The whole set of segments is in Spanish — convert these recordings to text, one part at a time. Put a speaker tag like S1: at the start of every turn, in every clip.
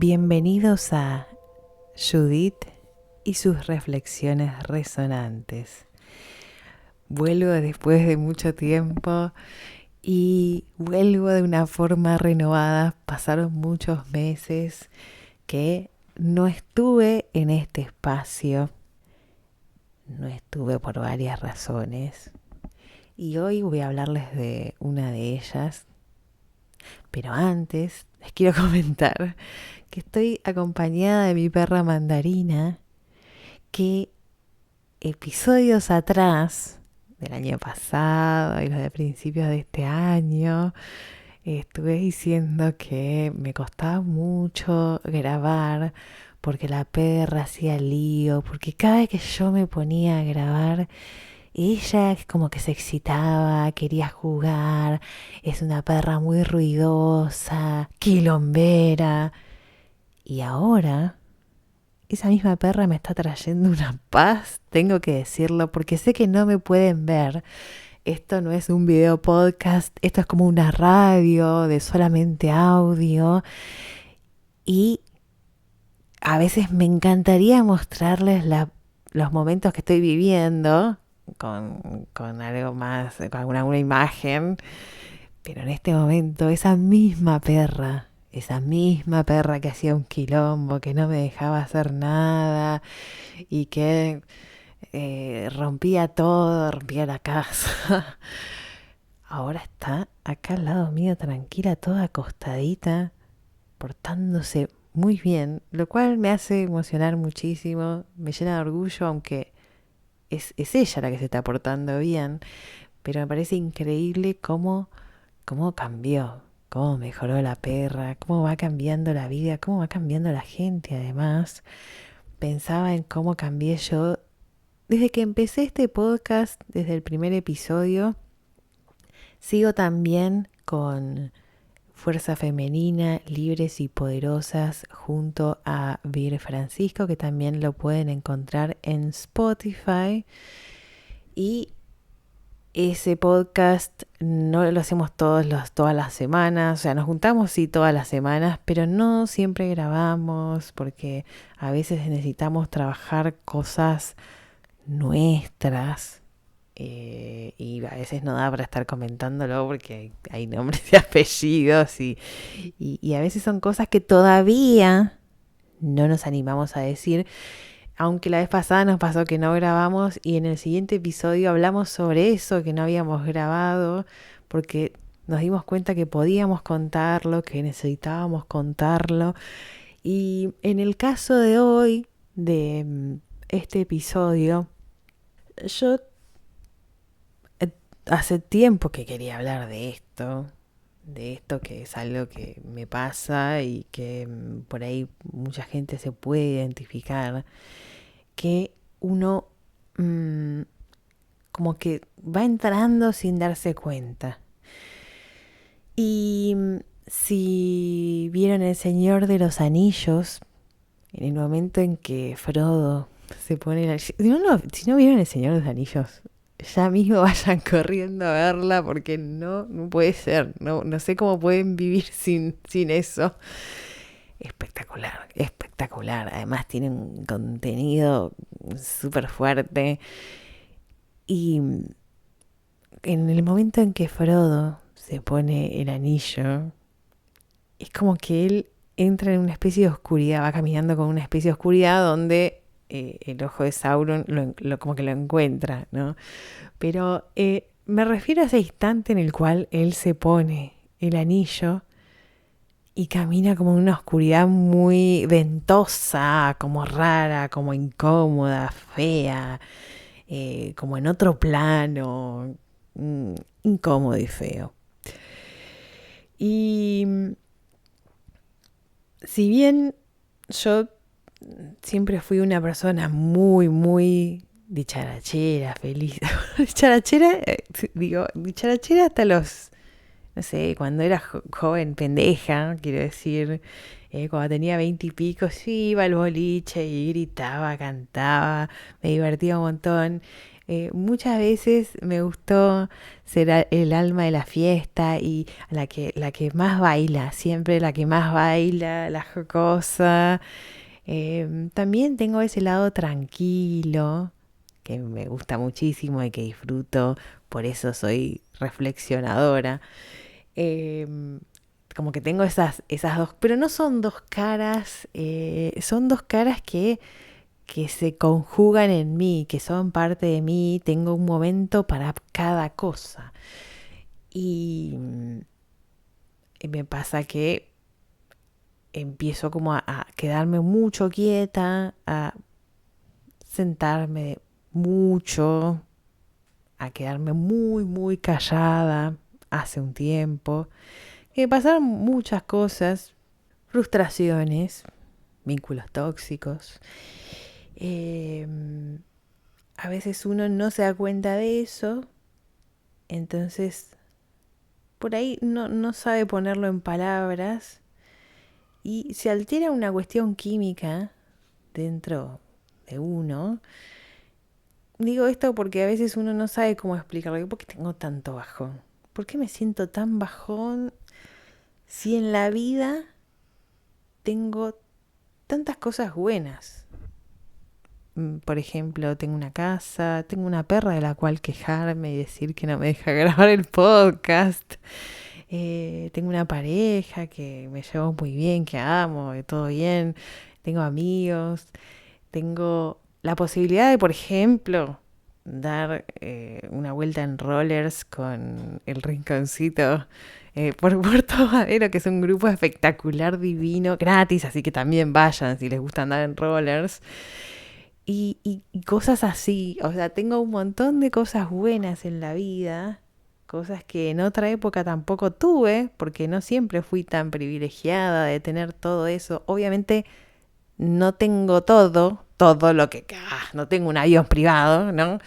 S1: Bienvenidos a Judith y sus reflexiones resonantes. Vuelvo después de mucho tiempo y vuelvo de una forma renovada. Pasaron muchos meses que no estuve en este espacio. No estuve por varias razones. Y hoy voy a hablarles de una de ellas. Pero antes les quiero comentar que estoy acompañada de mi perra Mandarina, que episodios atrás, del año pasado y los de principios de este año, estuve diciendo que me costaba mucho grabar porque la perra hacía lío, porque cada vez que yo me ponía a grabar, ella como que se excitaba, quería jugar, es una perra muy ruidosa, quilombera. Y ahora, esa misma perra me está trayendo una paz, tengo que decirlo, porque sé que no me pueden ver. Esto no es un video podcast, esto es como una radio de solamente audio. Y a veces me encantaría mostrarles los momentos que estoy viviendo con algo más, con alguna imagen. Pero en este momento esa misma perra que hacía un quilombo, que no me dejaba hacer nada y que rompía todo, rompía la casa, ahora está acá al lado mío, tranquila, toda acostadita, portándose muy bien, lo cual me hace emocionar muchísimo, me llena de orgullo, aunque es ella la que se está portando bien, pero me parece increíble cómo cambió, cómo mejoró la perra, cómo va cambiando la vida, cómo va cambiando la gente además. Pensaba en cómo cambié yo desde que empecé este podcast, desde el primer episodio. Sigo también con Fuerza Femenina, Libres y Poderosas junto a Vir Francisco, que también lo pueden encontrar en Spotify. Y ese podcast no lo hacemos todas las semanas, o sea, nos juntamos sí todas las semanas, pero no siempre grabamos porque a veces necesitamos trabajar cosas nuestras, y a veces no da para estar comentándolo porque hay nombres y apellidos y a veces son cosas que todavía no nos animamos a decir. Aunque la vez pasada nos pasó que no grabamos y en el siguiente episodio hablamos sobre eso que no habíamos grabado porque nos dimos cuenta que podíamos contarlo, que necesitábamos contarlo. Y en el caso de hoy, de este episodio, yo hace tiempo que quería hablar de esto que es algo que me pasa y que por ahí mucha gente se puede identificar, que uno como que va entrando sin darse cuenta. Y si vieron El Señor de los Anillos, en el momento en que Frodo se pone... Si no vieron El Señor de los Anillos, ya mismo vayan corriendo a verla porque no puede ser. No sé cómo pueden vivir sin eso. Espectacular, espectacular. Además tiene un contenido súper fuerte. Y en el momento en que Frodo se pone el anillo, es como que él entra en una especie de oscuridad, va caminando con una especie de oscuridad donde el ojo de Sauron como que lo encuentra, ¿no? Pero me refiero a ese instante en el cual él se pone el anillo y camina como en una oscuridad muy ventosa, como rara, como incómoda, fea, como en otro plano, incómodo y feo. Y si bien yo siempre fui una persona muy, muy dicharachera, feliz, dicharachera, dicharachera hasta los, no sé, cuando era joven, pendeja, quiero decir, cuando tenía 20 y pico, sí, iba al boliche y gritaba, cantaba, me divertía un montón. Muchas veces me gustó ser el alma de la fiesta y la que más baila, siempre la que más baila, la jocosa. También tengo ese lado tranquilo que me gusta muchísimo y que disfruto, por eso soy reflexionadora. Eh, Como que tengo esas dos, pero no son dos caras, son dos caras que se conjugan en mí, que son parte de mí, tengo un momento para cada cosa. Y, y me pasa que empiezo como a quedarme mucho quieta, a sentarme mucho, a quedarme muy, muy callada hace un tiempo. Que pasaron muchas cosas, frustraciones, vínculos tóxicos. Eh, a veces uno no se da cuenta de eso, entonces por ahí no sabe ponerlo en palabras y se altera una cuestión química dentro de uno. Digo esto porque a veces uno no sabe cómo explicarlo. ¿Por qué tengo tanto bajón? ¿Por qué me siento tan bajón si en la vida tengo tantas cosas buenas? Por ejemplo, tengo una casa, tengo una perra de la cual quejarme y decir que no me deja grabar el podcast. Tengo una pareja que me llevo muy bien, que amo, que todo bien. Tengo amigos. Tengo la posibilidad de, por ejemplo, dar una vuelta en rollers con el Rinconcito por Puerto Madero, que es un grupo espectacular, divino, gratis, así que también vayan si les gusta andar en rollers. Y cosas así, o sea, tengo un montón de cosas buenas en la vida, cosas que en otra época tampoco tuve, porque no siempre fui tan privilegiada de tener todo eso. Obviamente no tengo todo lo que... no tengo un avión privado, ¿no?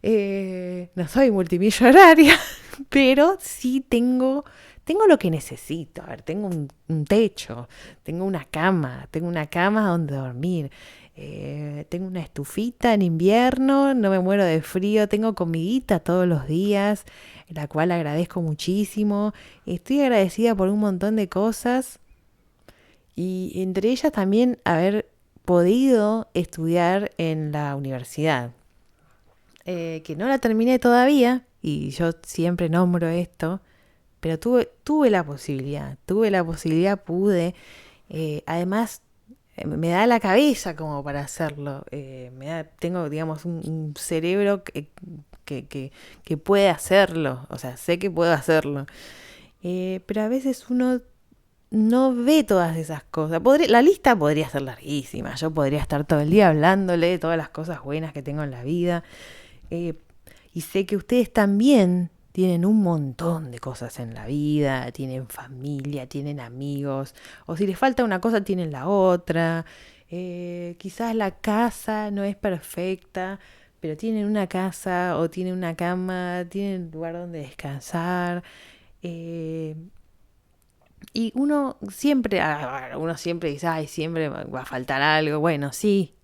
S1: No soy multimillonaria, pero sí tengo lo que necesito. A ver, tengo un techo, tengo una cama donde dormir. Tengo una estufita en invierno, no me muero de frío, tengo comidita todos los días, la cual agradezco muchísimo. Estoy agradecida por un montón de cosas y entre ellas también haber podido estudiar en la universidad, que no la terminé todavía y yo siempre nombro esto, pero tuve la posibilidad, pude. Además, me da la cabeza como para hacerlo. Tengo, digamos, un cerebro que puede hacerlo. O sea, sé que puedo hacerlo. Pero a veces uno no ve todas esas cosas. La lista podría ser larguísima. Yo podría estar todo el día hablándole de todas las cosas buenas que tengo en la vida. Eh, y sé que ustedes también tienen un montón de cosas en la vida, tienen familia, tienen amigos, o si les falta una cosa, tienen la otra. Quizás la casa no es perfecta, pero tienen una casa o tienen una cama, tienen un lugar donde descansar. Eh, y uno siempre dice, ay, siempre va a faltar algo. Bueno, sí,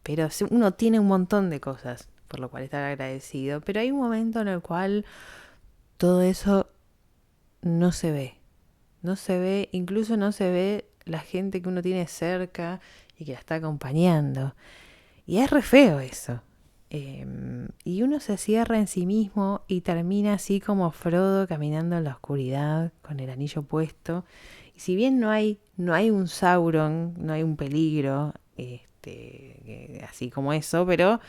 S1: pero uno tiene un montón de cosas por lo cual estar agradecido. Pero hay un momento en el cual todo eso no se ve. No se ve, incluso no se ve la gente que uno tiene cerca y que la está acompañando. Y es re feo eso. Y uno se cierra en sí mismo y termina así como Frodo caminando en la oscuridad con el anillo puesto. Y si bien no hay un Sauron, no hay un peligro, así como eso, pero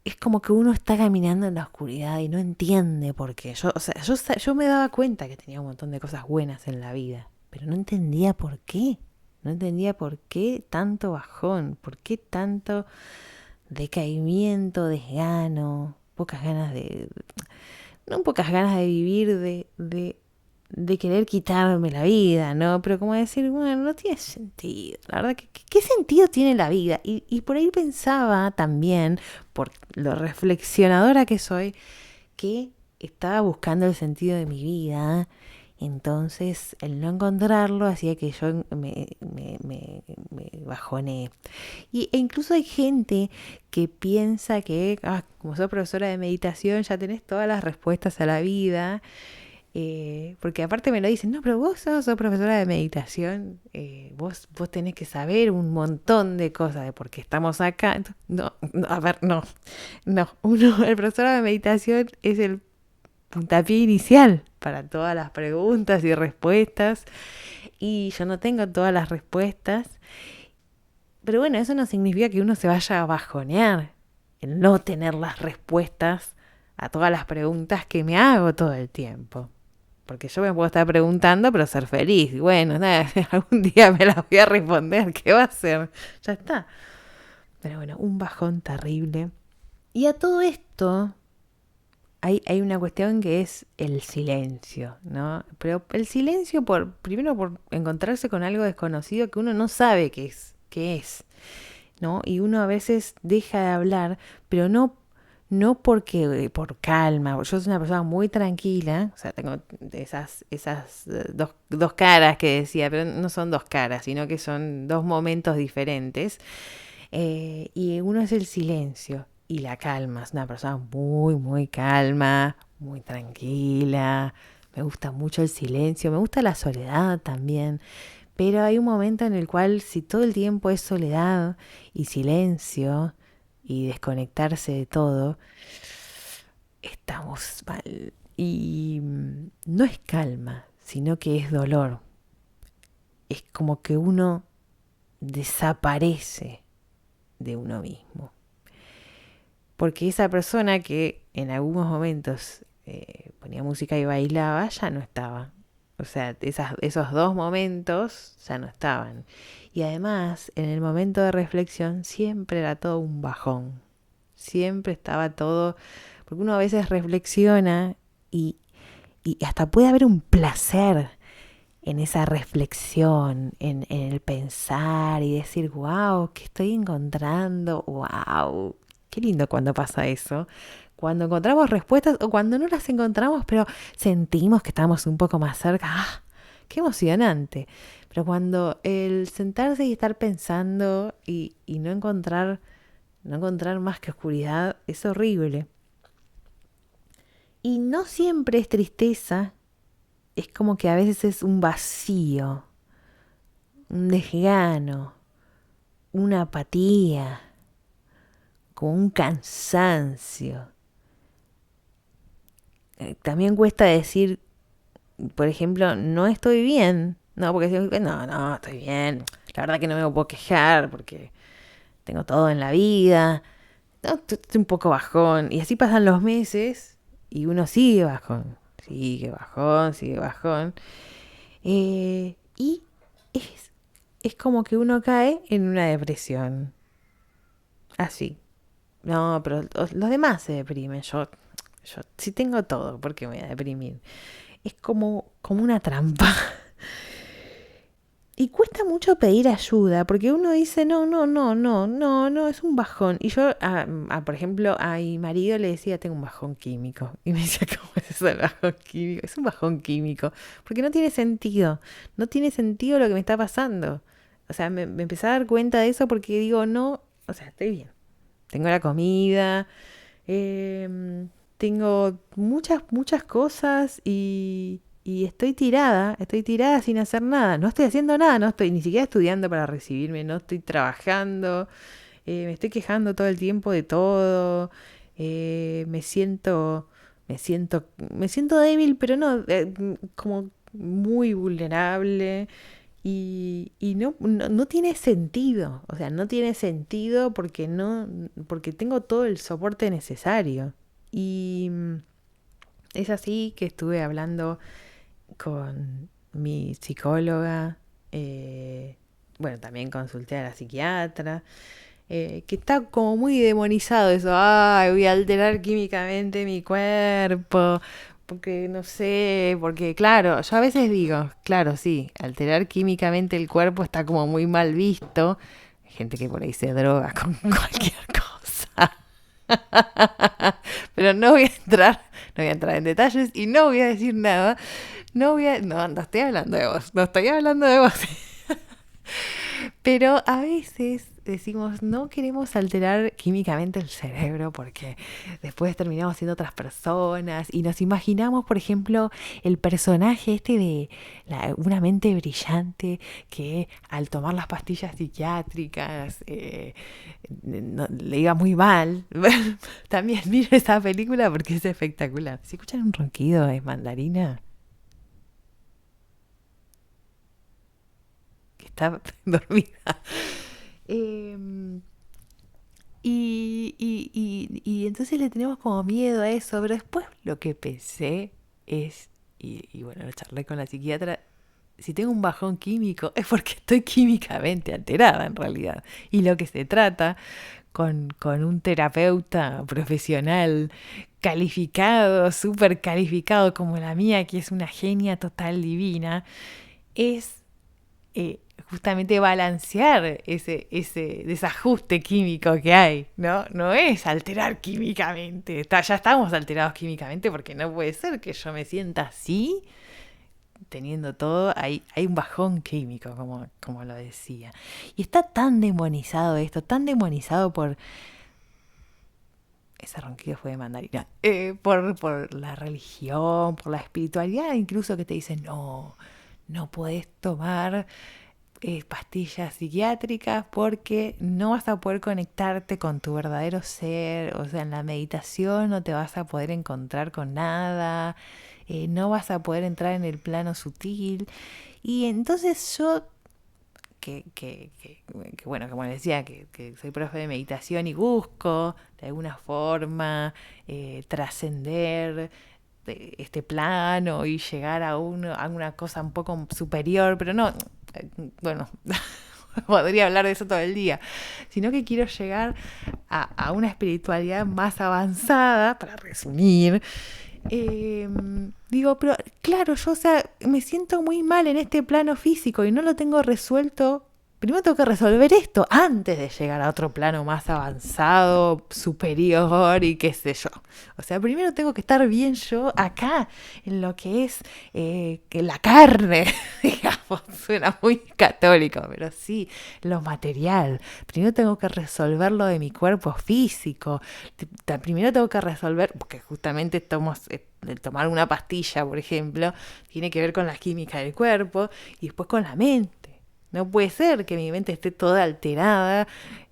S1: es como que uno está caminando en la oscuridad y no entiende por qué. Yo me daba cuenta que tenía un montón de cosas buenas en la vida, pero no entendía por qué. No entendía por qué tanto bajón, por qué tanto decaimiento, desgano, pocas ganas de vivir, de querer quitarme la vida, ¿no? Pero como decir, bueno, no tiene sentido. La verdad, ¿qué sentido tiene la vida? Y por ahí pensaba también, por lo reflexionadora que soy, que estaba buscando el sentido de mi vida Entonces, el no encontrarlo hacía que yo me bajoneé. E incluso hay gente que piensa que, como sos profesora de meditación, ya tenés todas las respuestas a la vida. Porque aparte me lo dicen, no, pero vos sos profesora de meditación, vos tenés que saber un montón de cosas de por qué estamos acá. No, no, a ver, no, el profesor de meditación es el puntapié inicial para todas las preguntas y respuestas, y yo no tengo todas las respuestas, pero bueno, eso no significa que uno se vaya a bajonear, el no tener las respuestas a todas las preguntas que me hago todo el tiempo. Porque yo me puedo estar preguntando, pero ser feliz. Y bueno, nada, algún día me las voy a responder. ¿Qué va a ser? Ya está. Pero bueno, un bajón terrible. Y a todo esto hay una cuestión que es el silencio, ¿no? Pero el silencio primero por encontrarse con algo desconocido que uno no sabe qué es, ¿no? Y uno a veces deja de hablar, pero no porque por calma. Yo soy una persona muy tranquila, o sea, tengo esas dos caras que decía, pero no son dos caras, sino que son dos momentos diferentes. Y uno es el silencio y la calma. Es una persona muy, muy calma, muy tranquila. Me gusta mucho el silencio, me gusta la soledad también. Pero hay un momento en el cual si todo el tiempo es soledad y silencio y desconectarse de todo, estamos mal. Y no es calma, sino que es dolor. Es como que uno desaparece de uno mismo. Porque esa persona que en algunos momentos ponía música y bailaba, ya no estaba. O sea, esos dos momentos ya no estaban. Y además, en el momento de reflexión, siempre era todo un bajón. Siempre estaba todo. Porque uno a veces reflexiona y, y hasta puede haber un placer en esa reflexión, en el pensar y decir, wow, ¿qué estoy encontrando? Wow, qué lindo cuando pasa eso. Cuando encontramos respuestas o cuando no las encontramos, pero sentimos que estamos un poco más cerca. ¡Ah! ¡Qué emocionante! Pero cuando el sentarse y estar pensando y no encontrar más que oscuridad es horrible. Y no siempre es tristeza, es como que a veces es un vacío, un desgano, una apatía, como un cansancio. También cuesta decir, por ejemplo, no estoy bien. No, porque no, estoy bien. La verdad que no me puedo quejar porque tengo todo en la vida. No, estoy un poco bajón. Y así pasan los meses y uno sigue bajón. Sigue bajón. Y es como que uno cae en una depresión. Así. No, pero los demás se deprimen. Yo sí tengo todo, ¿por qué me voy a deprimir? Es como una trampa. Y cuesta mucho pedir ayuda, porque uno dice, no, es un bajón. Y yo, por ejemplo, a mi marido le decía, tengo un bajón químico. Y me decía, ¿cómo es eso el bajón químico? Es un bajón químico, porque no tiene sentido. No tiene sentido lo que me está pasando. O sea, me empecé a dar cuenta de eso porque digo, no, o sea, estoy bien. Tengo la comida, tengo muchas cosas y estoy tirada sin hacer nada. No estoy haciendo nada, no estoy ni siquiera estudiando para recibirme, no estoy trabajando, me estoy quejando todo el tiempo de todo, me siento débil, pero no, como muy vulnerable. Y no tiene sentido, o sea, no tiene sentido porque tengo todo el soporte necesario. Y es así que estuve hablando con mi psicóloga, bueno, también consulté a la psiquiatra, que está como muy demonizado eso, ay, voy a alterar químicamente mi cuerpo, porque no sé, porque claro, yo a veces digo, claro, sí, alterar químicamente el cuerpo está como muy mal visto. Hay gente que por ahí se droga con cualquier cosa. Pero no voy a entrar en detalles y no voy a decir nada. No estoy hablando de vos, no estoy hablando de vos. Pero a veces decimos, no queremos alterar químicamente el cerebro porque después terminamos siendo otras personas y nos imaginamos, por ejemplo, el personaje este de una mente brillante que al tomar las pastillas psiquiátricas le iba muy mal. También miro esa película porque es espectacular. Si escuchan un ronquido, es mandarina que está dormida. Eh, y entonces le tenemos como miedo a eso, pero después lo que pensé es, y bueno, lo charlé con la psiquiatra, si tengo un bajón químico es porque estoy químicamente alterada en realidad. Y lo que se trata con un terapeuta profesional calificado, súper calificado como la mía, que es una genia total divina, es justamente balancear ese desajuste químico que hay, ¿no? No es alterar químicamente. Ya estamos alterados químicamente porque no puede ser que yo me sienta así, teniendo todo, hay un bajón químico, como lo decía. Y está tan demonizado esto, tan demonizado por... Ese ronquido fue de mandarina. Por la religión, por la espiritualidad, incluso que te dicen, no podés tomar pastillas psiquiátricas porque no vas a poder conectarte con tu verdadero ser, o sea, en la meditación no te vas a poder encontrar con nada, no vas a poder entrar en el plano sutil. Y entonces yo, que bueno, como les decía, que soy profe de meditación y busco de alguna forma trascender este plano y llegar a una cosa un poco superior, pero no, bueno, podría hablar de eso todo el día, sino que quiero llegar a una espiritualidad más avanzada, para resumir. Digo, pero claro, yo, o sea, me siento muy mal en este plano físico y no lo tengo resuelto. Primero tengo que resolver esto antes de llegar a otro plano más avanzado, superior y qué sé yo. O sea, primero tengo que estar bien yo acá, en lo que es que la carne, digamos, suena muy católico, pero sí, lo material. Primero tengo que resolver lo de mi cuerpo físico. Primero tengo que resolver, porque justamente el tomar una pastilla, por ejemplo, tiene que ver con la química del cuerpo y después con la mente. No puede ser que mi mente esté toda alterada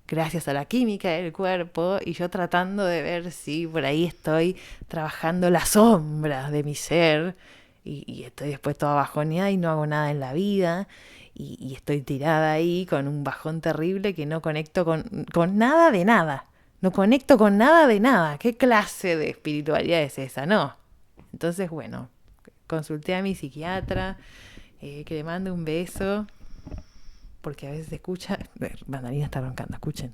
S1: gracias a la química del cuerpo y yo tratando de ver si por ahí estoy trabajando las sombras de mi ser y estoy después toda bajoneada y no hago nada en la vida y estoy tirada ahí con un bajón terrible que no conecto con nada de nada. No conecto con nada de nada. ¿Qué clase de espiritualidad es esa? No. Entonces, bueno, consulté a mi psiquiatra, que le mande un beso porque a veces se escucha... Mandarina está roncando, escuchen.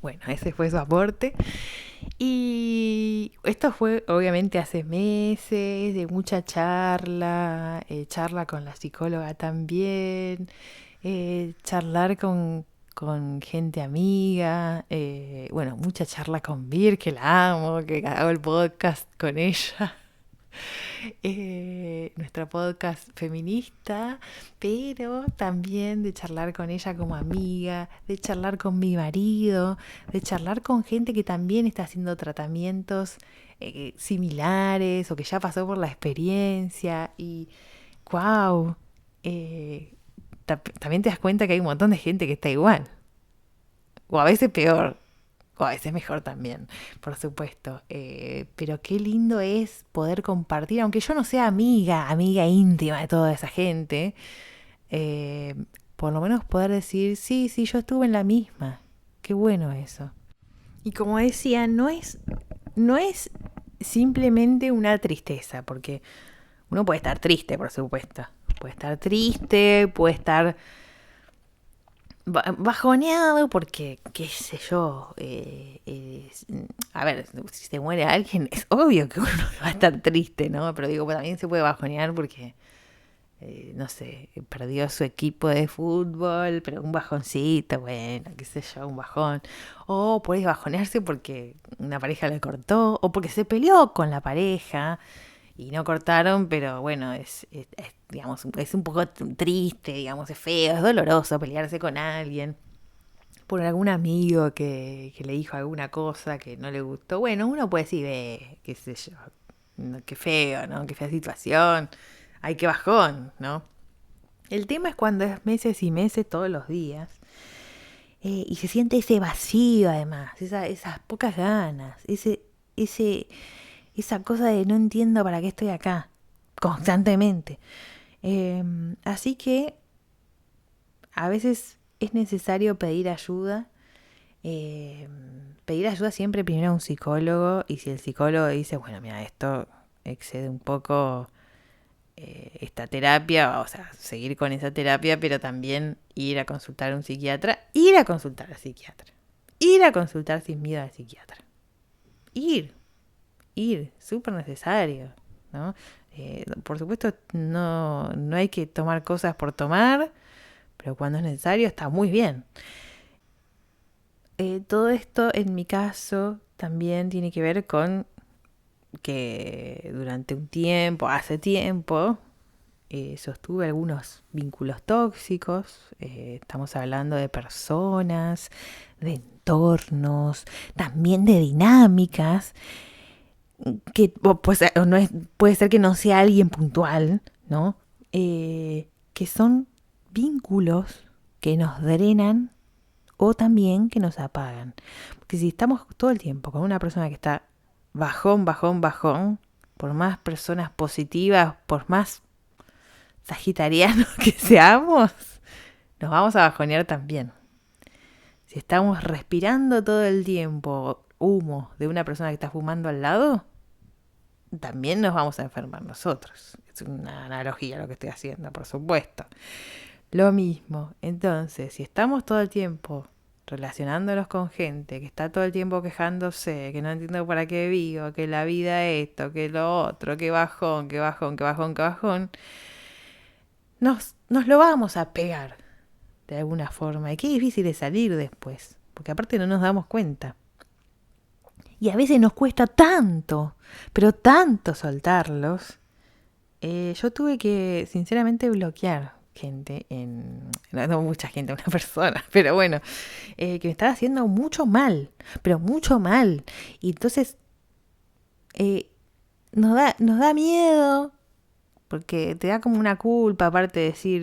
S1: Bueno, ese fue su aporte. Y esto fue obviamente hace meses, de mucha charla, charla con la psicóloga también, charlar con gente amiga, bueno, mucha charla con Vir, que la amo, que hago el podcast con ella. Nuestra podcast feminista, pero también de charlar con ella como amiga, de charlar con mi marido, de charlar con gente que también está haciendo tratamientos similares o que ya pasó por la experiencia y wow, también te das cuenta que hay un montón de gente que está igual, o a veces peor, o a veces mejor también, por supuesto. Pero qué lindo es poder compartir, aunque yo no sea amiga íntima de toda esa gente, eh, por lo menos poder decir, sí, yo estuve en la misma. Qué bueno eso. Y como decía, no es simplemente una tristeza, porque uno puede estar triste, por supuesto. Puede estar triste, puede estar bajoneado porque, qué sé yo, a ver, si se muere alguien, es obvio que uno va a estar triste, ¿no? Pero digo, pues también se puede bajonear porque no sé, perdió su equipo de fútbol, pero un bajoncito, bueno, qué sé yo, un bajón. O puedes bajonearse porque una pareja le cortó, o porque se peleó con la pareja y no cortaron, pero bueno, digamos, es un poco triste, digamos, es feo, es doloroso pelearse con alguien por algún amigo que le dijo alguna cosa que no le gustó. Bueno, uno puede decir, qué sé yo, no, qué feo, ¿no? Qué fea situación, ay, qué bajón, ¿no? El tema es cuando es meses y meses todos los días y se siente ese vacío además, esas pocas ganas, ese, esa cosa de no entiendo para qué estoy acá, constantemente. Así que a veces es necesario eh, pedir ayuda siempre primero a un psicólogo y si el psicólogo dice, bueno, mira, esto excede un poco esta terapia, o sea, seguir con esa terapia, pero también ir a consultar a un psiquiatra, ir a consultar al psiquiatra, ir a consultar sin miedo al psiquiatra, ir, súper necesario, ¿no? Por supuesto, no hay que tomar cosas por tomar, pero cuando es necesario está muy bien. Todo esto, en mi caso, también tiene que ver con que durante un tiempo, hace tiempo, sostuve algunos vínculos tóxicos. Estamos hablando de personas, de entornos, también de dinámicas, que pues, no es, puede ser que no sea alguien puntual, ¿no? Que son vínculos que nos drenan o también que nos apagan. Porque si estamos todo el tiempo con una persona que está bajón, bajón, bajón, por más personas positivas, por más sagitarianos que seamos, nos vamos a bajonear también. Si estamos respirando todo el tiempo humo de una persona que está fumando al lado, también nos vamos a enfermar nosotros. Es una analogía lo que estoy haciendo, por supuesto. Lo mismo, entonces, si estamos todo el tiempo relacionándonos con gente que está todo el tiempo quejándose, que no entiendo para qué vivo, que la vida esto, que lo otro, que bajón, que bajón, que bajón, que bajón, nos lo vamos a pegar de alguna forma. Y qué difícil es salir después, porque aparte no nos damos cuenta. Y a veces nos cuesta tanto, pero tanto soltarlos. Yo tuve que, sinceramente, bloquear gente no mucha gente, una persona, pero bueno, que me estaba haciendo mucho mal, pero mucho mal. Y entonces eh, nos da miedo, porque te da como una culpa, aparte de decir,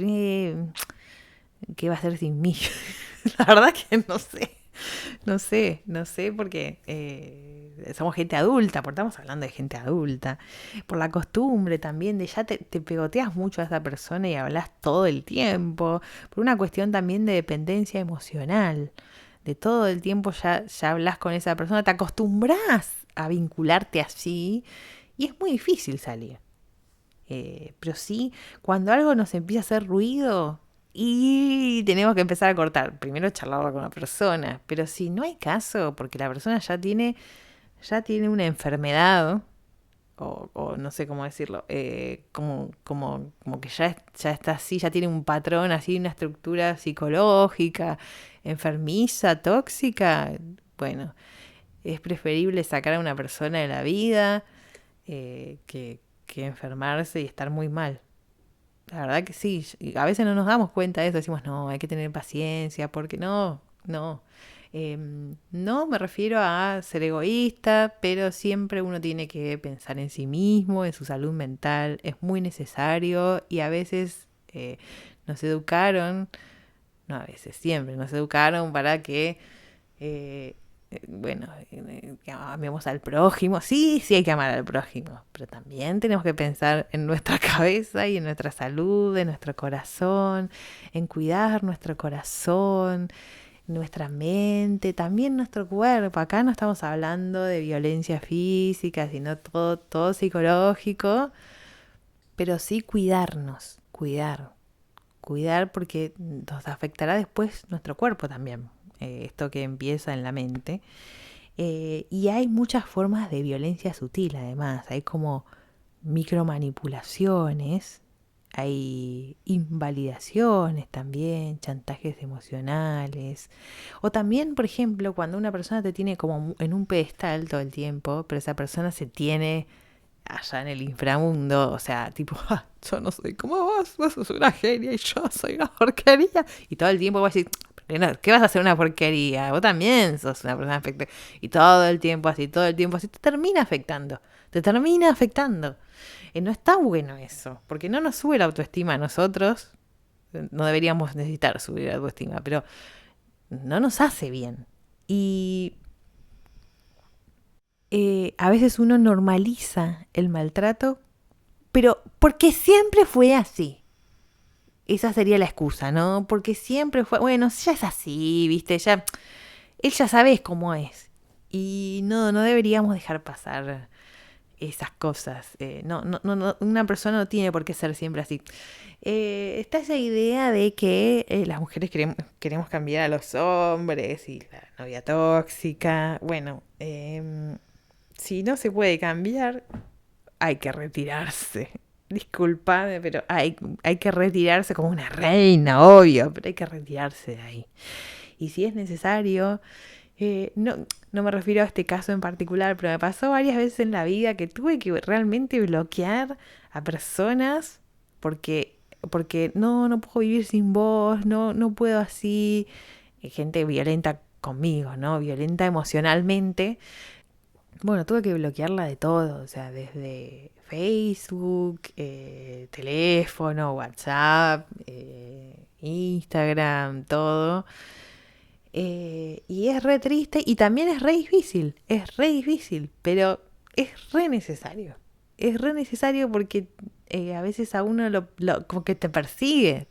S1: ¿qué va a hacer sin mí? La verdad que no sé. No sé, porque somos gente adulta, porque estamos hablando de gente adulta, por la costumbre también de ya te pegoteas mucho a esa persona y hablas todo el tiempo, por una cuestión también de dependencia emocional, de todo el tiempo ya hablas con esa persona, te acostumbras a vincularte así y es muy difícil salir. Pero sí, cuando algo nos empieza a hacer ruido y tenemos que empezar a cortar, primero charlarlo con la persona, pero si no hay caso, porque la persona ya tiene una enfermedad, o no sé cómo decirlo, como que ya está así, ya tiene un patrón así, una estructura psicológica, enfermiza, tóxica, bueno, es preferible sacar a una persona de la vida que enfermarse y estar muy mal. La verdad que sí, y a veces no nos damos cuenta de eso, decimos, no, hay que tener paciencia, porque no. No me refiero a ser egoísta, pero siempre uno tiene que pensar en sí mismo, en su salud mental, es muy necesario y a veces nos educaron, no a veces, siempre nos educaron para que bueno, amemos al prójimo. Sí, sí hay que amar al prójimo, pero también tenemos que pensar en nuestra cabeza y en nuestra salud, en nuestro corazón, en cuidar nuestro corazón, nuestra mente, también nuestro cuerpo. Acá no estamos hablando de violencia física, sino todo psicológico, pero sí cuidar porque nos afectará después nuestro cuerpo también, esto que empieza en la mente. Y hay muchas formas de violencia sutil además, hay como micromanipulaciones, hay invalidaciones también, chantajes emocionales. O también, por ejemplo, cuando una persona te tiene como en un pedestal todo el tiempo, pero esa persona se tiene allá en el inframundo, o sea, tipo, yo no soy como vos sos una genia y yo soy una porquería. Y todo el tiempo vas a decir, ¿qué vas a hacer una porquería? Vos también sos una persona afectada. Y todo el tiempo así, te termina afectando, te termina afectando. No está bueno eso, porque no nos sube la autoestima a nosotros, no deberíamos necesitar subir la autoestima, pero no nos hace bien. Y a veces uno normaliza el maltrato, pero porque siempre fue así. Esa sería la excusa, ¿no? Porque siempre fue, bueno, ya es así, ¿viste? Ya, él ya sabes cómo es. Y no deberíamos dejar pasar esas cosas. No, una persona no tiene por qué ser siempre así. Está esa idea de que las mujeres queremos cambiar a los hombres y la novia tóxica. Bueno, si no se puede cambiar, hay que retirarse. Disculpame, pero hay que retirarse como una reina, obvio, pero hay que retirarse de ahí. Y si es necesario, no me refiero a este caso en particular, pero me pasó varias veces en la vida que tuve que realmente bloquear a personas porque no puedo vivir sin vos, no puedo así. Gente violenta conmigo, ¿no? Violenta emocionalmente. Bueno, tuve que bloquearla de todo, o sea, desde Facebook, teléfono, WhatsApp, Instagram, todo. Y es re triste y también es re difícil, pero es re necesario. Es re necesario porque a veces a uno como que te persigue,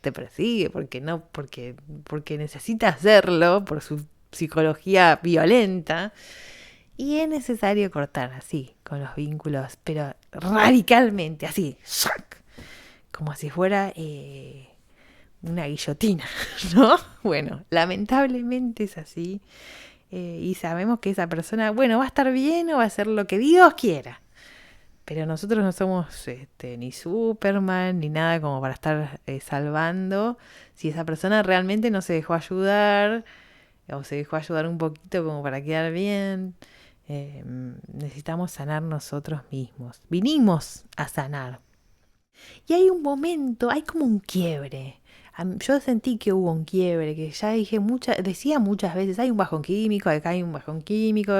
S1: porque necesita hacerlo por su psicología violenta. Y es necesario cortar así, con los vínculos, pero radicalmente, así, ¡shac! Como si fuera una guillotina, ¿no? Bueno, lamentablemente es así. Y sabemos que esa persona, bueno, va a estar bien o va a hacer lo que Dios quiera. Pero nosotros no somos ni Superman ni nada como para estar salvando. Si esa persona realmente no se dejó ayudar o se dejó ayudar un poquito como para quedar bien, necesitamos sanar nosotros mismos. Vinimos a sanar. Y hay un momento, hay como un quiebre. Yo sentí que hubo un quiebre, que ya decía muchas veces, hay un bajón químico, acá hay un bajón químico,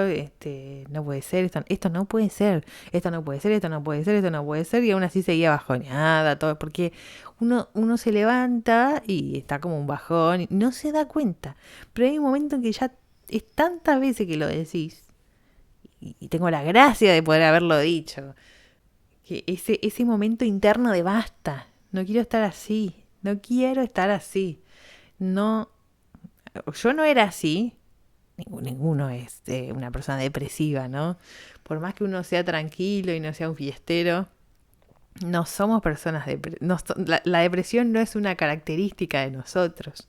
S1: no puede ser, esto no puede ser, esto no puede ser, esto no puede ser, esto no puede ser, y aún así seguía bajoneada, todo, porque uno se levanta y está como un bajón, y no se da cuenta. Pero hay un momento en que ya es tantas veces que lo decís, y tengo la gracia de poder haberlo dicho, que ese momento interno de basta, no quiero estar así, no quiero estar así. No, yo no era así, ninguno es una persona depresiva, ¿no? Por más que uno sea tranquilo y no sea un fiestero, no somos personas la depresión no es una característica de nosotros.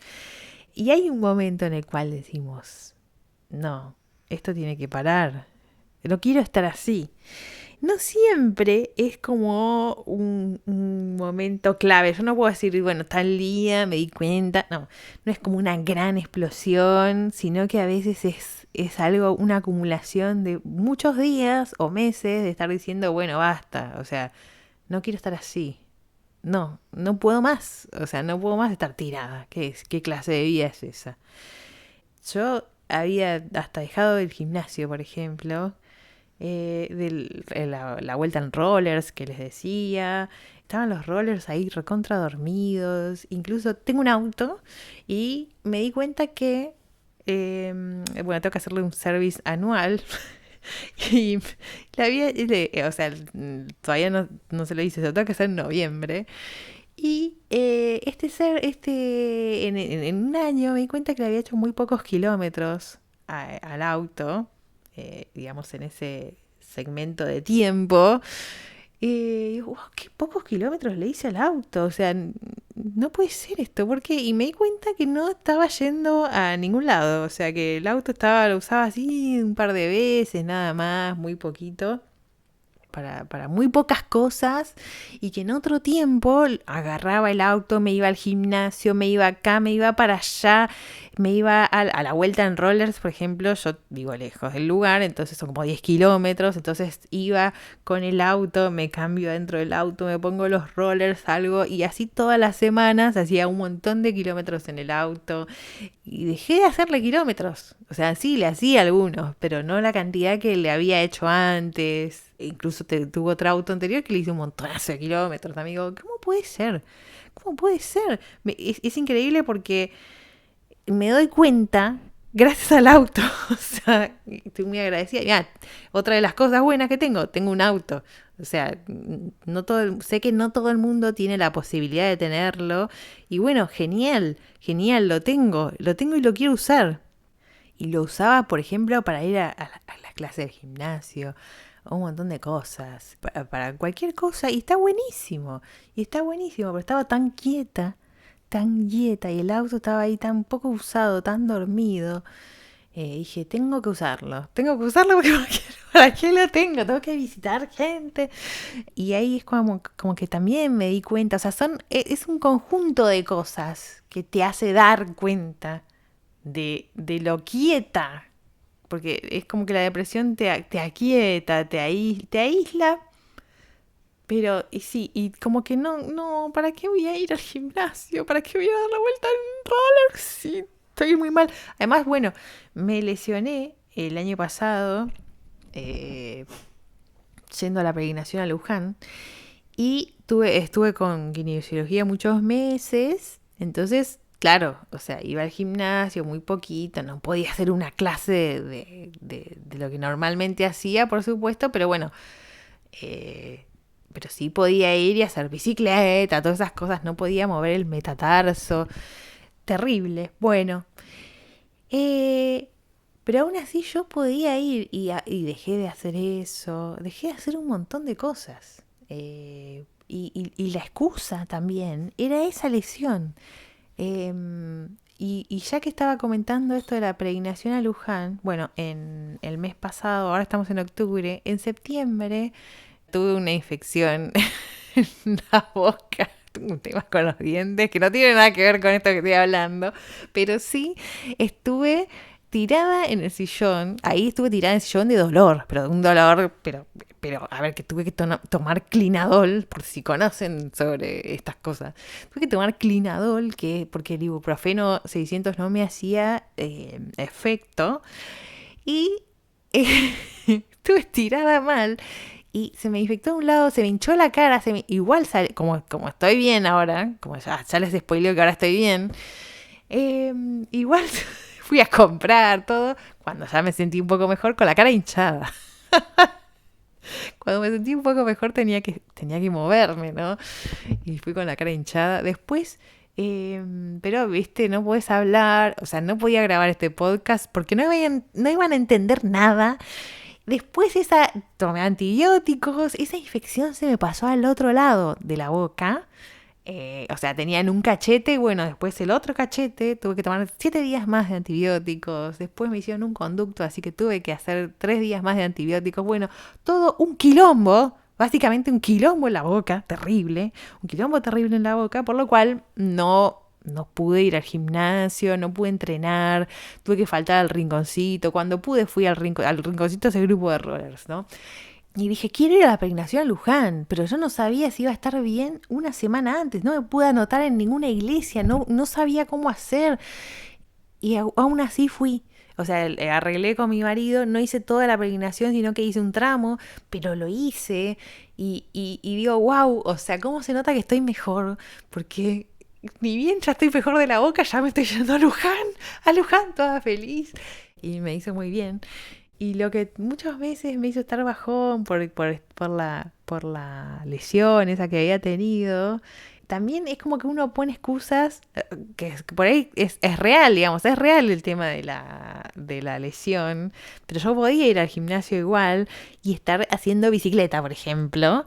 S1: Y hay un momento en el cual decimos, no, esto tiene que parar, no quiero estar así. No siempre es como un momento clave. Yo no puedo decir, bueno, tal día me di cuenta. No es como una gran explosión, sino que a veces es algo, una acumulación de muchos días o meses de estar diciendo, bueno, basta. O sea, no quiero estar así. No puedo más. O sea, no puedo más estar tirada. ¿Qué clase de vida es esa? Yo había hasta dejado el gimnasio, por ejemplo, la vuelta en rollers que les decía. Estaban los rollers ahí recontra dormidos. Incluso tengo un auto y me di cuenta que, bueno, tengo que hacerle un service anual. Y o sea, todavía no se lo hice, se lo tengo que hacer en noviembre. Y en un año me di cuenta que le había hecho muy pocos kilómetros al auto, digamos, en ese segmento de tiempo. Y digo, wow, qué pocos kilómetros le hice al auto. O sea, no puede ser esto. ¿Por qué? Y me di cuenta que no estaba yendo a ningún lado. O sea, que el auto lo usaba así un par de veces, nada más, muy poquito. para muy pocas cosas, y que en otro tiempo agarraba el auto, me iba al gimnasio, me iba acá, me iba para allá, me iba a la vuelta en rollers, por ejemplo. Yo vivo lejos del lugar, entonces son como 10 kilómetros, entonces iba con el auto, me cambio dentro del auto, me pongo los rollers, salgo, y así todas las semanas hacía un montón de kilómetros en el auto, y dejé de hacerle kilómetros. O sea, sí, le hacía algunos, pero no la cantidad que le había hecho antes. Incluso tuvo otro auto anterior que le hice un montonazo de kilómetros, amigo. ¿Cómo puede ser? ¿Cómo puede ser? Es increíble porque me doy cuenta gracias al auto. O sea, estoy muy agradecida. Mirá, otra de las cosas buenas que tengo un auto. O sea, sé que no todo el mundo tiene la posibilidad de tenerlo. Y bueno, genial, genial, lo tengo y lo quiero usar. Y lo usaba, por ejemplo, para ir a la clase de gimnasio, un montón de cosas, para cualquier cosa. Y está buenísimo, pero estaba tan quieta, y el auto estaba ahí tan poco usado, tan dormido. Dije, tengo que usarlo porque ¿para qué lo tengo? Tengo que visitar gente. Y ahí es como que también me di cuenta, o sea, es un conjunto de cosas que te hace dar cuenta de lo quieta, porque es como que la depresión te aquieta, te aísla, pero y sí, y como que no, ¿para qué voy a ir al gimnasio? ¿Para qué voy a dar la vuelta en roller? Sí, estoy muy mal. Además, bueno, me lesioné el año pasado yendo a la peregrinación a Luján, y estuve con kinesiología muchos meses. Entonces, claro, o sea, iba al gimnasio muy poquito, no podía hacer una clase de lo que normalmente hacía, por supuesto, pero bueno, pero sí podía ir y hacer bicicleta, todas esas cosas. No podía mover el metatarso, terrible. Bueno, pero aún así yo podía ir, y dejé de hacer eso, dejé de hacer un montón de cosas. Y la excusa también era esa lesión. Y ya que estaba comentando esto de la peregrinación a Luján, bueno, en el mes pasado, ahora estamos en octubre, en septiembre tuve una infección en la boca. Tengo un tema con los dientes que no tiene nada que ver con esto que estoy hablando, pero sí estuve tirada en el sillón. Ahí estuve tirada en el sillón de dolor, pero de un dolor, pero a ver, que tuve que tomar Clinadol, por si conocen sobre estas cosas. Tuve que tomar Clinadol, porque el ibuprofeno 600 no me hacía efecto, y estuve tirada mal. Y se me infectó de un lado, se me hinchó la cara, igual como estoy bien ahora, como ya les spoileo que ahora estoy bien, igual fui a comprar todo, cuando ya me sentí un poco mejor, con la cara hinchada. Cuando me sentí un poco mejor tenía que moverme, ¿no? Y fui con la cara hinchada. Después, pero, viste, no podés hablar, o sea, no podía grabar este podcast porque no iban a entender nada. Después tomé antibióticos, esa infección se me pasó al otro lado de la boca. O sea, tenía en un cachete, bueno, después el otro cachete, tuve que tomar 7 días más de antibióticos, después me hicieron un conducto, así que tuve que hacer 3 días más de antibióticos, bueno, todo un quilombo, básicamente un quilombo en la boca, terrible, un quilombo terrible en la boca, por lo cual no pude ir al gimnasio, no pude entrenar, tuve que faltar al rinconcito. Cuando pude fui al rinconcito, ese grupo de rollers, ¿no? Y dije, quiero ir a la peregrinación a Luján, pero yo no sabía si iba a estar bien una semana antes, no me pude anotar en ninguna iglesia, no sabía cómo hacer, y aún así fui. O sea, arreglé con mi marido, no hice toda la peregrinación, sino que hice un tramo, pero lo hice, y digo, wow, o sea, cómo se nota que estoy mejor, porque ni bien ya estoy mejor de la boca, ya me estoy yendo a Luján, toda feliz, y me hizo muy bien. Y lo que muchas veces me hizo estar bajón por la lesión esa que había tenido, también es como que uno pone excusas, que por ahí es real, digamos, es real el tema de la lesión, pero yo podía ir al gimnasio igual y estar haciendo bicicleta, por ejemplo.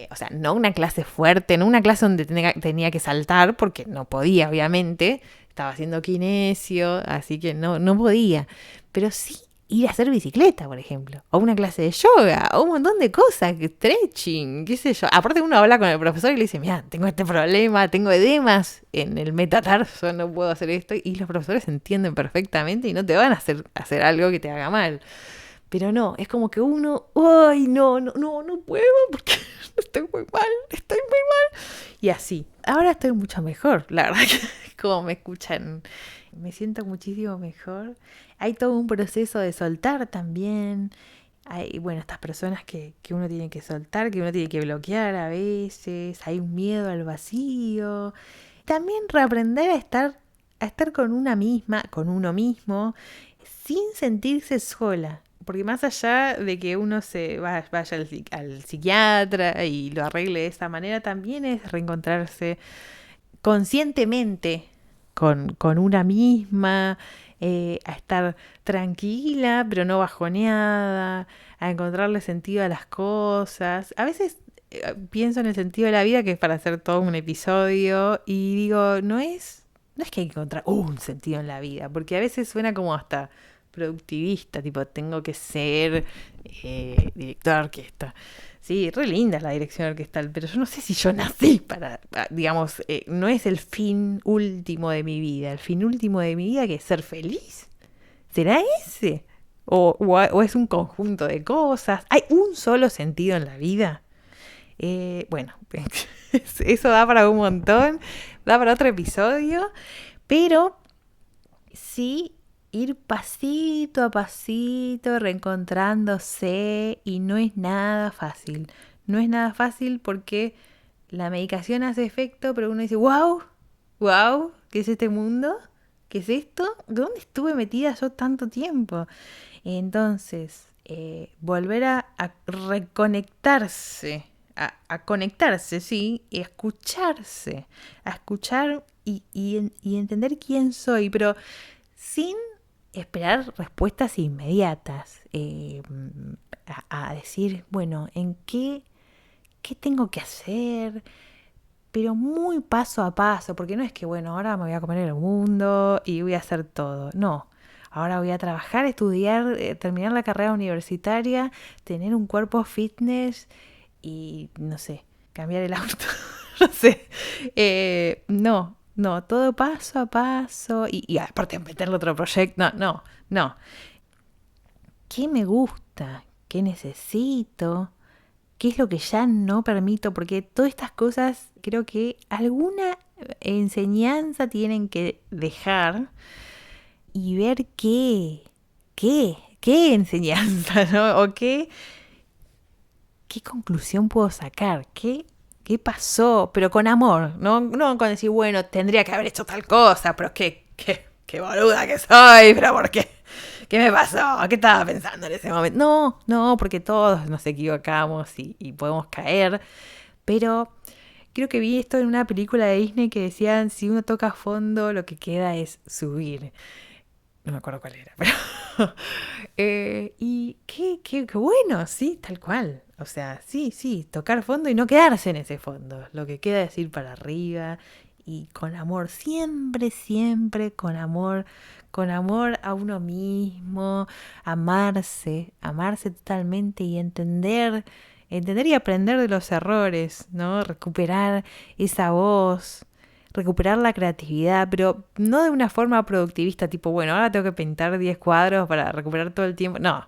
S1: O sea, no una clase fuerte, no una clase donde tenía que saltar, porque no podía, obviamente. Estaba haciendo kinesio, así que no podía. Pero sí ir a hacer bicicleta, por ejemplo, o una clase de yoga, o un montón de cosas, stretching, qué sé yo. Aparte uno habla con el profesor y le dice, mira, tengo este problema, tengo edemas en el metatarso, no puedo hacer esto, y los profesores entienden perfectamente y no te van a hacer algo que te haga mal. Pero no, es como que uno, ay, no puedo porque estoy muy mal, estoy muy mal. Y así. Ahora estoy mucho mejor, la verdad que como me escuchan, me siento muchísimo mejor. Hay todo un proceso de soltar también. Hay, bueno, estas personas que uno tiene que soltar, que uno tiene que bloquear a veces. Hay un miedo al vacío. También reaprender a estar con una misma, con uno mismo, sin sentirse sola. Porque más allá de que uno vaya al psiquiatra y lo arregle de esa manera, también es reencontrarse conscientemente con una misma, a estar tranquila, pero no bajoneada, a encontrarle sentido a las cosas. A veces pienso en el sentido de la vida, que es para hacer todo un episodio, y digo, no es que hay que encontrar un sentido en la vida, porque a veces suena como hasta productivista, tipo, tengo que ser director de orquesta. Sí, re linda la dirección orquestal, pero yo no sé si yo nací para, digamos, no es el fin último de mi vida. El fin último de mi vida que es ser feliz. ¿Será ese? O es un conjunto de cosas? ¿Hay un solo sentido en la vida? Bueno, eso da para un montón, da para otro episodio, pero sí ir pasito a pasito, reencontrándose, y no es nada fácil. No es nada fácil porque la medicación hace efecto, pero uno dice, wow, ¿qué es este mundo? ¿Qué es esto? ¿Dónde estuve metida yo tanto tiempo? Entonces, volver a reconectarse, a conectarse, sí, y a escuchar y entender quién soy, pero sin esperar respuestas inmediatas, a decir, bueno, ¿qué tengo que hacer? Pero muy paso a paso, porque no es que, bueno, ahora me voy a comer el mundo y voy a hacer todo. No, ahora voy a trabajar, estudiar, terminar la carrera universitaria, tener un cuerpo fitness y, no sé, cambiar el auto. No sé. No, todo paso a paso y aparte meterle otro proyecto. No. ¿Qué me gusta? ¿Qué necesito? ¿Qué es lo que ya no permito? Porque todas estas cosas creo que alguna enseñanza tienen que dejar y ver qué enseñanza, ¿no? O qué conclusión puedo sacar, qué pasó, pero con amor, no con decir, bueno, tendría que haber hecho tal cosa, pero qué boluda que soy, pero ¿por qué? ¿Qué me pasó? ¿Qué estaba pensando en ese momento? No, porque todos nos equivocamos y podemos caer, pero creo que vi esto en una película de Disney que decían, si uno toca a fondo, lo que queda es subir. No me acuerdo cuál era, pero... y qué bueno, sí, tal cual. O sea, sí, tocar fondo y no quedarse en ese fondo. Lo que queda es ir para arriba y con amor, siempre con amor a uno mismo, amarse totalmente y entender y aprender de los errores, ¿no? Recuperar esa voz, recuperar la creatividad, pero no de una forma productivista, tipo, bueno, ahora tengo que pintar 10 cuadros para recuperar todo el tiempo. No.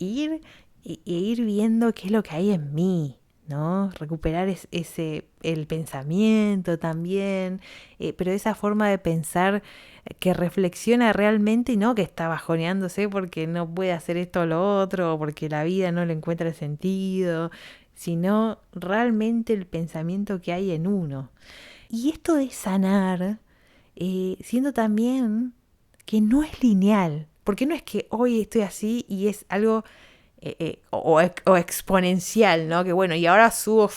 S1: Ir ir viendo qué es lo que hay en mí, ¿no? Recuperar el pensamiento también, pero esa forma de pensar que reflexiona realmente y no que está bajoneándose porque no puede hacer esto o lo otro, o porque la vida no le encuentra el sentido, sino realmente el pensamiento que hay en uno. Y esto de sanar, siendo también que no es lineal, porque no es que hoy estoy así y es algo o exponencial, ¿no? Que bueno, y ahora subo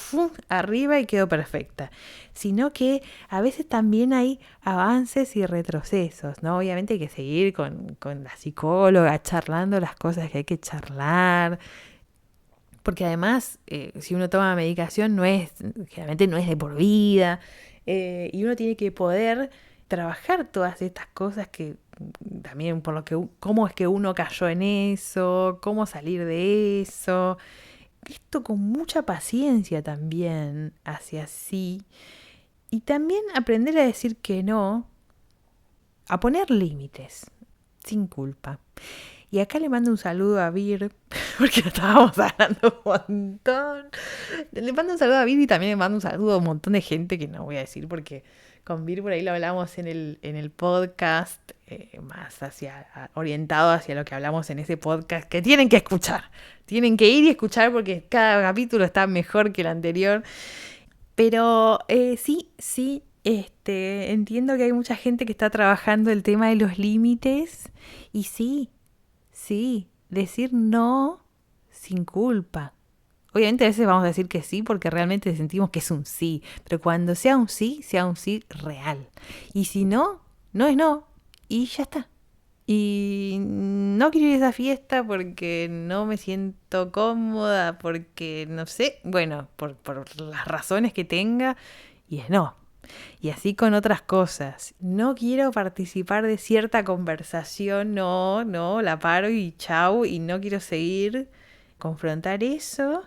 S1: arriba y quedo perfecta. Sino que a veces también hay avances y retrocesos, ¿no? Obviamente hay que seguir con la psicóloga charlando las cosas que hay que charlar, porque además, si uno toma medicación, generalmente no es de por vida, y uno tiene que poder trabajar todas estas cosas también por lo que, cómo es que uno cayó en eso, cómo salir de eso. Esto con mucha paciencia también hacia sí. Y también aprender a decir que no, a poner límites, sin culpa. Y acá le mando un saludo a Vir, porque estábamos hablando un montón. Le mando un saludo a Vir y también le mando un saludo a un montón de gente que no voy a decir porque con Vir por ahí lo hablamos en el podcast, más orientado hacia lo que hablamos en ese podcast, que tienen que escuchar. Tienen que ir y escuchar porque cada capítulo está mejor que el anterior. Pero sí, entiendo que hay mucha gente que está trabajando el tema de los límites y sí, decir no sin culpa. Obviamente a veces vamos a decir que sí porque realmente sentimos que es un sí, pero cuando sea un sí real. Y si no, no es no y ya está. Y no quiero ir a esa fiesta porque no me siento cómoda, porque no sé, bueno, por las razones que tenga, y es no. Y así con otras cosas. No quiero participar de cierta conversación, no, la paro y chau, y no quiero seguir, confrontar eso.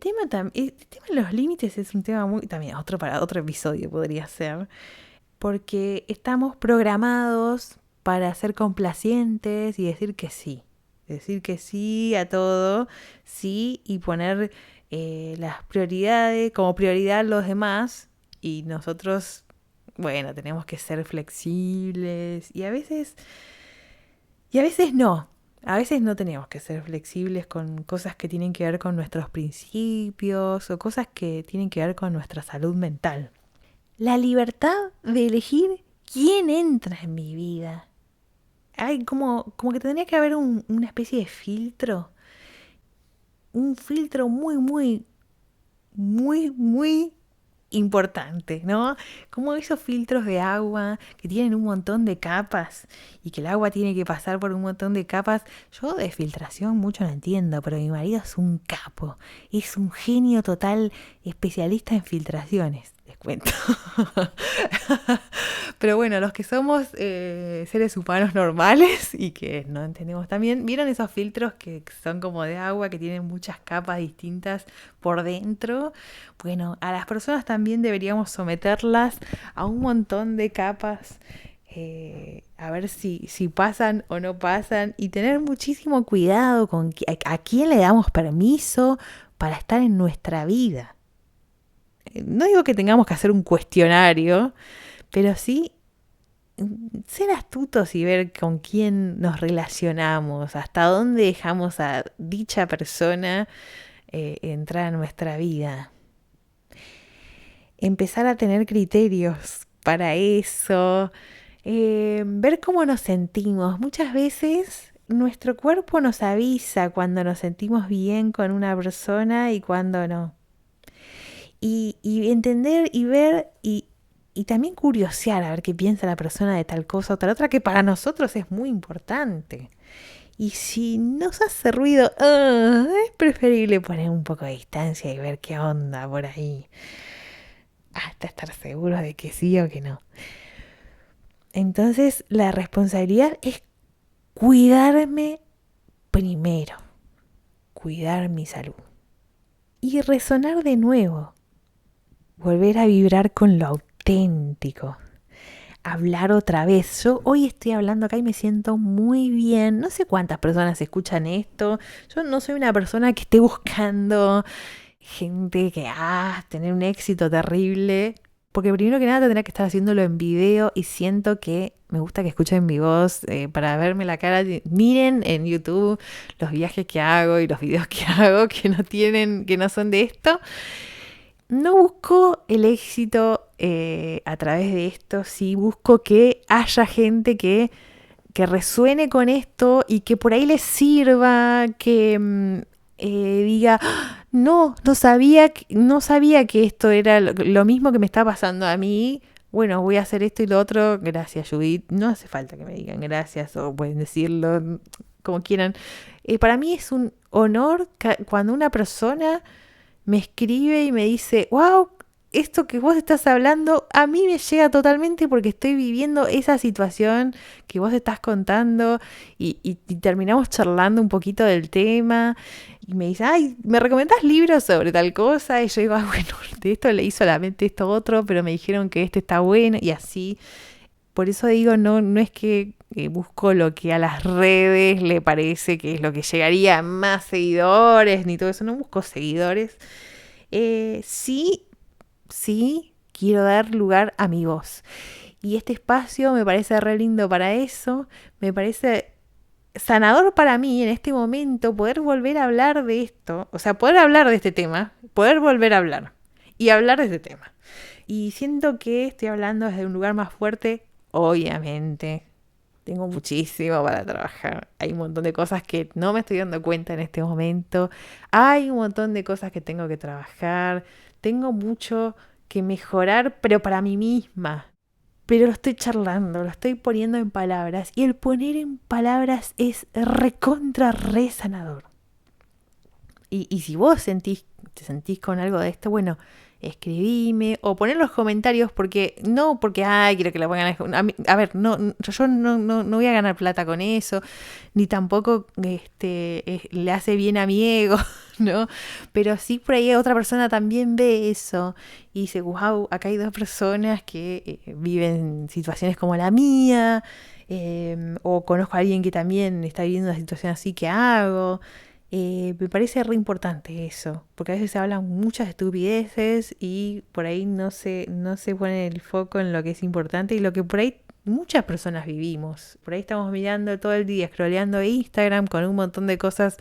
S1: El tema de los límites es un tema muy, también para otro episodio podría ser, porque estamos programados para ser complacientes y decir que sí a todo, sí, y poner las prioridades como prioridad los demás, y nosotros, bueno, tenemos que ser flexibles y a veces no. A veces no tenemos que ser flexibles con cosas que tienen que ver con nuestros principios o cosas que tienen que ver con nuestra salud mental. La libertad de elegir quién entra en mi vida. Hay como que tendría que haber una especie de filtro. Un filtro muy importante, ¿no? Como esos filtros de agua que tienen un montón de capas y que el agua tiene que pasar por un montón de capas. Yo de filtración mucho no entiendo, pero mi marido es un capo, es un genio total, especialista en filtraciones, les cuento. Pero bueno, los que somos seres humanos normales y que no entendemos también, ¿vieron esos filtros que son como de agua, que tienen muchas capas distintas por dentro? Bueno, a las personas también deberíamos someterlas a un montón de capas, a ver si pasan o no pasan, y tener muchísimo cuidado con a quién le damos permiso para estar en nuestra vida. No digo que tengamos que hacer un cuestionario, pero sí ser astutos y ver con quién nos relacionamos, hasta dónde dejamos a dicha persona entrar a nuestra vida. Empezar a tener criterios para eso, ver cómo nos sentimos. Muchas veces nuestro cuerpo nos avisa cuando nos sentimos bien con una persona y cuando no. Y entender y ver y también curiosear a ver qué piensa la persona de tal cosa o tal otra, que para nosotros es muy importante. Y si nos hace ruido, es preferible poner un poco de distancia y ver qué onda por ahí, hasta estar seguros de que sí o que no. Entonces la responsabilidad es cuidarme primero, cuidar mi salud y resonar de nuevo, volver a vibrar con lo auténtico, hablar otra vez. Yo hoy estoy hablando acá y me siento muy bien. No sé cuántas personas escuchan esto. Yo no soy una persona que esté buscando gente que tener un éxito terrible, porque primero que nada tendría que estar haciéndolo en video y siento que me gusta que escuchen mi voz para verme la cara. Miren en YouTube los viajes que hago y los videos que hago que no son de esto. No busco el éxito a través de esto, sí busco que haya gente que resuene con esto y que por ahí les sirva, que diga, no sabía que esto era lo mismo que me está pasando a mí. Bueno, voy a hacer esto y lo otro. Gracias, Judith. No hace falta que me digan gracias o pueden decirlo como quieran. Para mí es un honor cuando una persona me escribe y me dice, wow, esto que vos estás hablando a mí me llega totalmente porque estoy viviendo esa situación que vos estás contando y terminamos charlando un poquito del tema y me dice, ay, ¿me recomendás libros sobre tal cosa? Y yo digo, bueno, de esto leí solamente esto otro, pero me dijeron que este está bueno y así. Por eso digo, no es que busco lo que a las redes le parece que es lo que llegaría a más seguidores, ni todo eso, no busco seguidores. Sí, quiero dar lugar a mi voz. Y este espacio me parece re lindo para eso, me parece sanador para mí en este momento poder volver a hablar de esto, o sea, poder hablar de este tema, poder volver a hablar y hablar de este tema. Y siento que estoy hablando desde un lugar más fuerte, obviamente. Tengo muchísimo para trabajar. Hay un montón de cosas que no me estoy dando cuenta en este momento. Hay un montón de cosas que tengo que trabajar. Tengo mucho que mejorar, pero para mí misma. Pero lo estoy charlando, lo estoy poniendo en palabras. Y el poner en palabras es recontra re sanador. Y si vos te sentís con algo de esto, bueno, escribime o poner los comentarios porque ay, quiero que la pongan a ver, yo no voy a ganar plata con eso, ni tampoco le hace bien a mi ego, ¿no? Pero sí por ahí otra persona también ve eso y dice, wow, acá hay dos personas que viven situaciones como la mía, o conozco a alguien que también está viviendo una situación así que hago. Me parece re importante eso, porque a veces se hablan muchas estupideces y por ahí no se pone el foco en lo que es importante y lo que por ahí muchas personas vivimos. Por ahí estamos mirando todo el día, scrolleando Instagram con un montón de cosas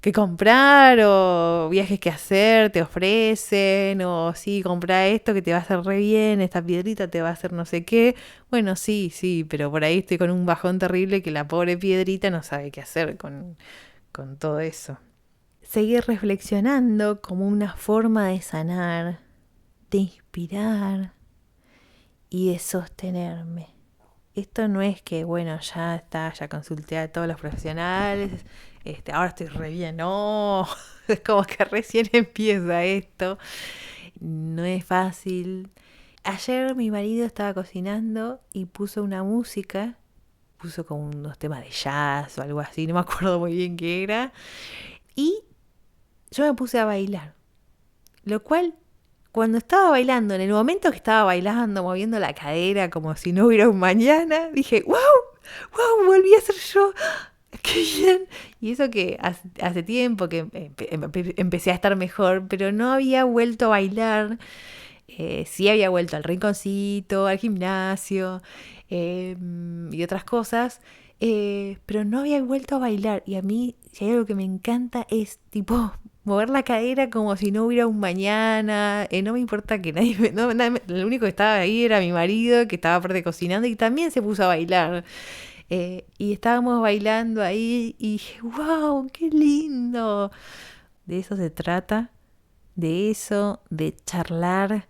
S1: que comprar o viajes que hacer, te ofrecen, o sí, compra esto que te va a hacer re bien, esta piedrita te va a hacer no sé qué. Bueno, sí, pero por ahí estoy con un bajón terrible que la pobre piedrita no sabe qué hacer con todo eso. Seguir reflexionando como una forma de sanar, de inspirar y de sostenerme. Esto no es que, bueno, ya está, ya consulté a todos los profesionales, ahora estoy re bien, no, es como que recién empieza esto, no es fácil. Ayer mi marido estaba cocinando y puso una música, puso como unos temas de jazz o algo así, no me acuerdo muy bien qué era, y yo me puse a bailar, lo cual cuando estaba bailando, en el momento que estaba bailando, moviendo la cadera como si no hubiera un mañana, dije, wow, volví a ser yo, qué bien. Y eso que hace tiempo que empecé a estar mejor, pero no había vuelto a bailar. Sí había vuelto al rinconcito, al gimnasio y otras cosas, pero no había vuelto a bailar. Y a mí, si hay algo que me encanta, es tipo mover la cadera como si no hubiera un mañana. No me importa que nadie lo único que estaba ahí era mi marido, que estaba aparte cocinando y también se puso a bailar. Y estábamos bailando ahí y dije, wow, qué lindo. De eso se trata, de eso, de charlar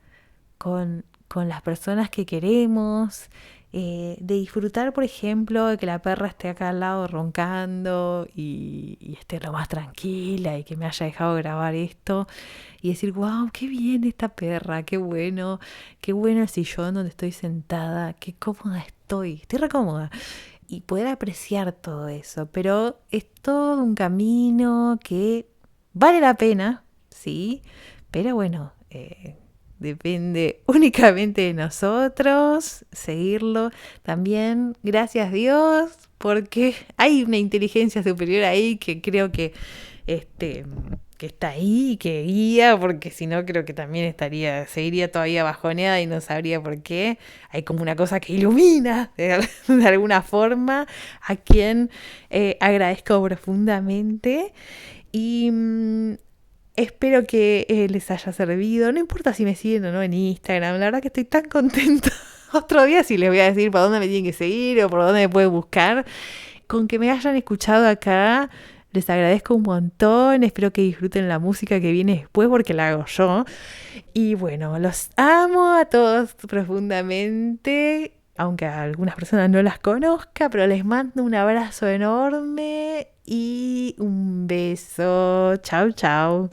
S1: con las personas que queremos, de disfrutar, por ejemplo, de que la perra esté acá al lado roncando y esté lo más tranquila y que me haya dejado grabar esto y decir, wow, qué bien esta perra, qué bueno el sillón donde estoy sentada, qué cómoda estoy re cómoda. Y poder apreciar todo eso, pero es todo un camino que vale la pena, sí, pero bueno, depende únicamente de nosotros seguirlo. También, gracias Dios, porque hay una inteligencia superior ahí que creo que está ahí y que guía, porque si no creo que también seguiría todavía bajoneada y no sabría por qué. Hay como una cosa que ilumina de alguna forma, a quien agradezco profundamente y espero que les haya servido. No importa si me siguen o no en Instagram, la verdad que estoy tan contenta. Otro día sí les voy a decir por dónde me tienen que seguir o por dónde me pueden buscar. Con que me hayan escuchado acá, les agradezco un montón. Espero que disfruten la música que viene después porque la hago yo. Y bueno, los amo a todos profundamente, aunque a algunas personas no las conozca, pero les mando un abrazo enorme y un beso. Chau, chau.